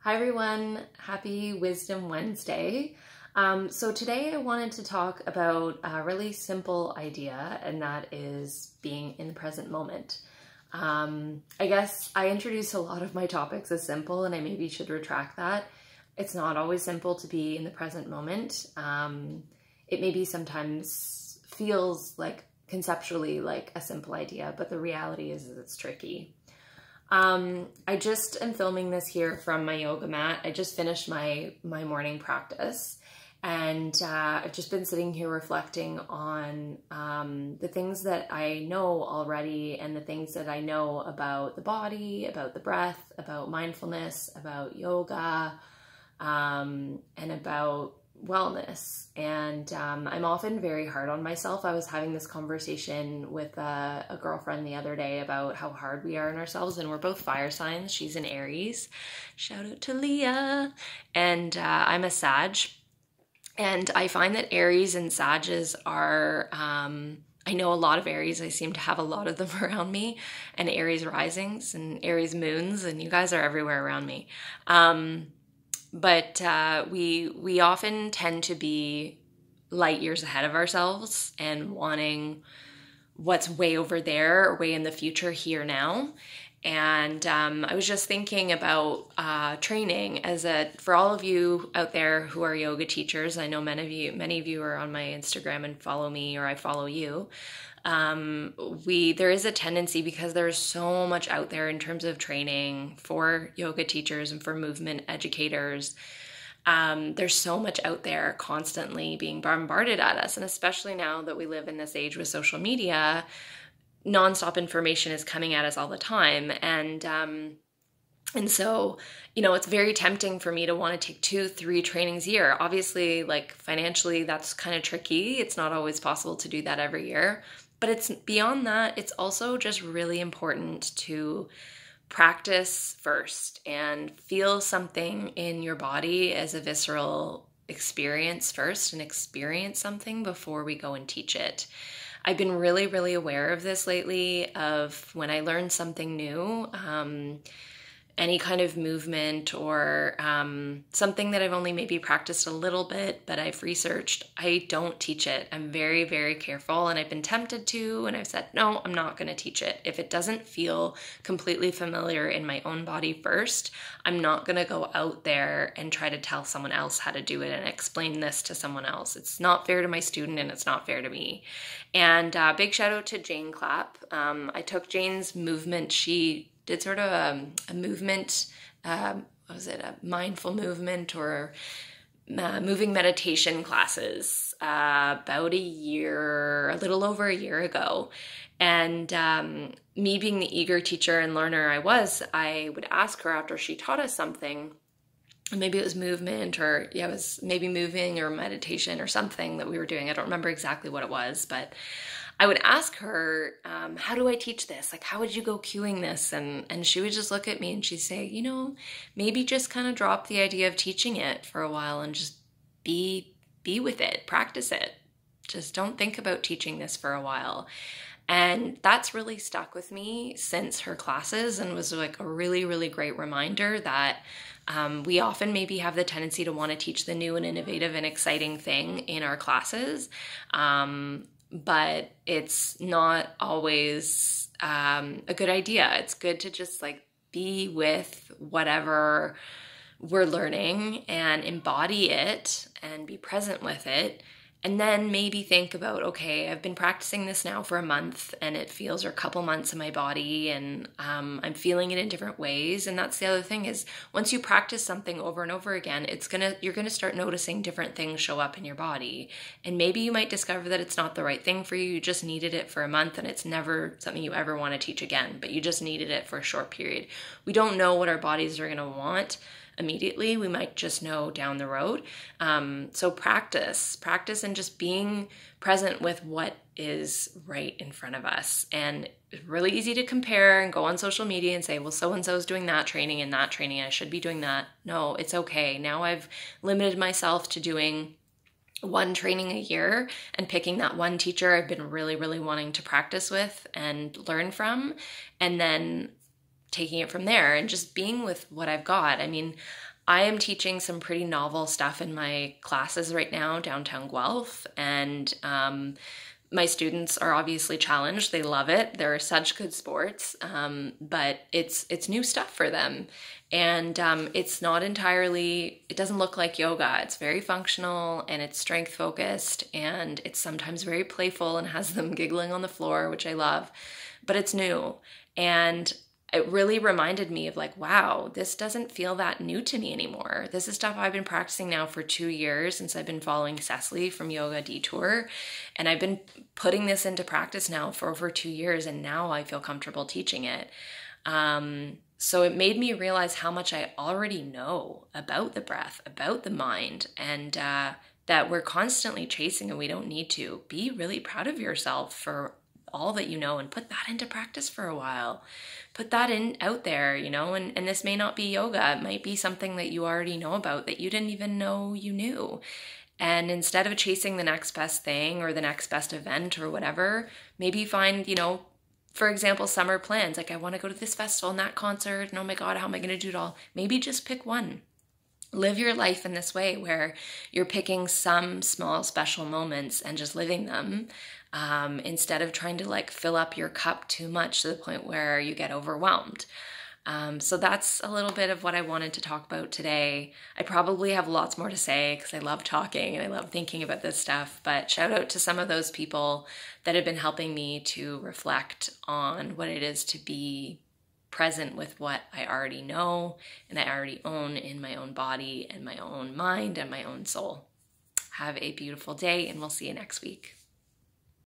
Hi everyone, happy Wisdom Wednesday. So today I wanted to talk about a really simple idea, and that is being in the present moment. I guess I introduce a lot of my topics as simple, and I maybe should retract that. It's not always simple to be in the present moment. It maybe sometimes feels like conceptually like a simple idea, but the reality is it's tricky. I just am filming this here from my yoga mat. I just finished my morning practice, and I've just been sitting here reflecting on the things that I know already and the things that I know about the body, about the breath, about mindfulness, about yoga, and about wellness. And I'm often very hard on myself. I was having this conversation with a girlfriend the other day about how hard we are on ourselves, and we're both fire signs. She's an Aries, shout out to Leah, and I'm a Sag. And I find that Aries and Sages are, I know a lot of Aries. I seem to have a lot of them around me, and Aries risings and Aries moons, and you guys are everywhere around me. But we often tend to be light years ahead of ourselves and wanting what's way over there or way in the future here now. And I was just thinking about training for all of you out there who are yoga teachers. I know many of you are on my Instagram and follow me, or I follow you. There is a tendency, because there's so much out there in terms of training for yoga teachers and for movement educators. There's so much out there constantly being bombarded at us. And especially now that we live in this age with social media, nonstop information is coming at us all the time. And so, it's very tempting for me to want to take 2-3 trainings a year. Obviously, like financially, that's kind of tricky. It's not always possible to do that every year. But it's beyond that. It's also just really important to practice first and feel something in your body as a visceral experience first, and experience something before we go and teach it. I've been really, really aware of this lately, of when I learn something new, any kind of movement or something that I've only maybe practiced a little bit, but I've researched, I don't teach it. I'm very, very careful, and I've been tempted to, and I've said, no, I'm not going to teach it. If it doesn't feel completely familiar in my own body first, I'm not going to go out there and try to tell someone else how to do it and explain this to someone else. It's not fair to my student, and it's not fair to me. And big shout out to Jane Clapp. I took Jane's movement. She did sort of a movement, a mindful movement or moving meditation classes about a little over a year ago. And me being the eager teacher and learner I would ask her after she taught us something, maybe it was movement, or it was maybe moving or meditation or something that we were doing. I don't remember exactly what it was, but I would ask her, how do I teach this? Like, how would you go cueing this? And she would just look at me and she'd say, maybe just kind of drop the idea of teaching it for a while and just be with it, practice it. Just don't think about teaching this for a while. And that's really stuck with me since her classes, and was like a really, really great reminder that we often maybe have the tendency to want to teach the new and innovative and exciting thing in our classes. But it's not always a good idea. It's good to just be with whatever we're learning and embody it and be present with it. And then maybe think about, okay, I've been practicing this now for a month, and it feels, or a couple months in my body, and I'm feeling it in different ways. And that's the other thing, is once you practice something over and over again, you're gonna start noticing different things show up in your body. And maybe you might discover that it's not the right thing for you. You just needed it for a month, and it's never something you ever want to teach again, but you just needed it for a short period. We don't know what our bodies are gonna want immediately. We might just know down the road. So practice and just being present with what is right in front of us. And it's really easy to compare and go on social media and say, well, so-and-so is doing that training and I should be doing that. No, it's okay. Now I've limited myself to doing one training a year and picking that one teacher I've been really, really wanting to practice with and learn from, and then taking it from there and just being with what I've got. I mean, I am teaching some pretty novel stuff in my classes right now, downtown Guelph, and my students are obviously challenged. They love it. They're such good sports, but it's new stuff for them, and it's not entirely. It doesn't look like yoga. It's very functional and it's strength focused, and it's sometimes very playful and has them giggling on the floor, which I love. But it's new, and it really reminded me of like, wow, this doesn't feel that new to me anymore. This is stuff I've been practicing now for 2 years since I've been following Cecily from Yoga Detour. And I've been putting this into practice now for over 2 years, and now I feel comfortable teaching it. So it made me realize how much I already know about the breath, about the mind, and that we're constantly chasing and we don't need to. Be really proud of yourself for all that you know and put that into practice for a while. Put that out there, and this may not be yoga. It might be something that you already know about that you didn't even know you knew. And instead of chasing the next best thing or the next best event or whatever, maybe find, for example, summer plans. Like, I want to go to this festival and that concert, and oh my God, how am I going to do it all? Maybe just pick one. Live your life in this way where you're picking some small special moments and just living them, instead of trying to like fill up your cup too much to the point where you get overwhelmed. So that's a little bit of what I wanted to talk about today. I probably have lots more to say because I love talking and I love thinking about this stuff, but shout out to some of those people that have been helping me to reflect on what it is to be present with what I already know and I already own in my own body and my own mind and my own soul. Have a beautiful day, and we'll see you next week.